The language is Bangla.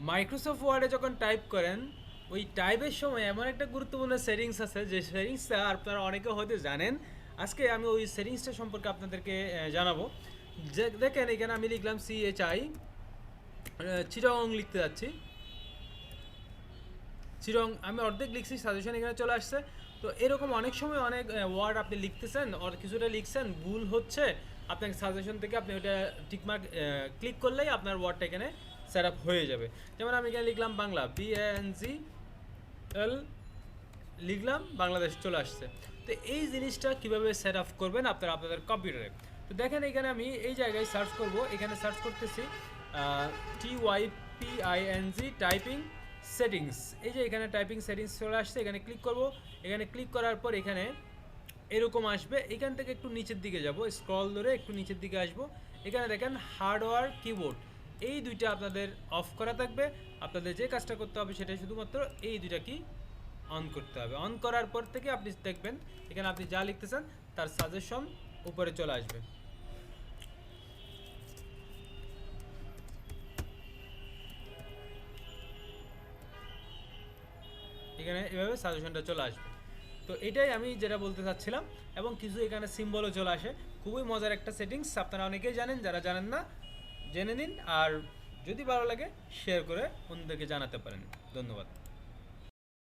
মাইক্রোসফট ওয়ার্ডে যখন টাইপ করেন, ওই টাইপের সময় এমন একটা গুরুত্বপূর্ণ সেটিংস আছে যে সেটিংসটা আপনারা অনেকে হয়তো জানেন। আজকে আমি ওই সেটিংসটা সম্পর্কে আপনাদেরকে জানাবো। যে দেখেন এখানে আমি লিখলাম CHI, চিটং লিখতে যাচ্ছি। চিরং আমি অর্ধেক লিখছি, সাজেশন এখানে চলে আসছে। তো এরকম অনেক সময় অনেক ওয়ার্ড আপনি লিখতেছেন, আর কিছুটা লিখছেন, ভুল হচ্ছে, আপনাকে সাজেশন থেকে আপনি ওটা টিকমার্ক ক্লিক করলেই আপনার ওয়ার্ডটা এখানে সেট আপ হয়ে যাবে। যেমন আমি এখানে লিখলাম বাংলা, BANGL লিখলাম, বাংলাদেশ চলে আসছে। তো এই জিনিসটা কিভাবে সেট আপ করবেন আপনারা আপনাদের কম্পিউটারে। তো দেখেন এখানে আমি এই জায়গায় সার্চ করব, এখানে সার্চ করতেছি TYPING টাইপিং সেটিংস। এই যে এখানে টাইপিং সেটিংস চলে আসছে, এখানে ক্লিক করব। এখানে ক্লিক করার পর এখানে এরকম আসবে। এখান থেকে একটু নিচের দিকে যাব, স্ক্রল ধরে একটু নিচের দিকে আসব। এখানে দেখেন হার্ডওয়্যার কিবোর্ড, এই দুইটা আপনাদের অফ করা থাকবে। আপনাদের যে কাজটা করতে হবে সেটা শুধুমাত্র এই দুইটা কি অন করতে হবে। অন করার পর থেকে আপনি দেখবেন এখানে আপনি যা লিখতেছেন তার সাজেশন উপরে চলে আসবে। এখানে এভাবে সাজেশনটা চলে আসবে। তো এটাই আমি যেটা বলতে চাচ্ছিলাম, এবং কিছু এখানে সিম্বলও চলে আসে। খুবই মজার একটা সেটিংস, আপনারা অনেকেই জানেন, যারা জানেন না জেনে নিন। আর যদি ভালো লাগে শেয়ার করে অন্যদেরকে জানাতে পারেন। ধন্যবাদ।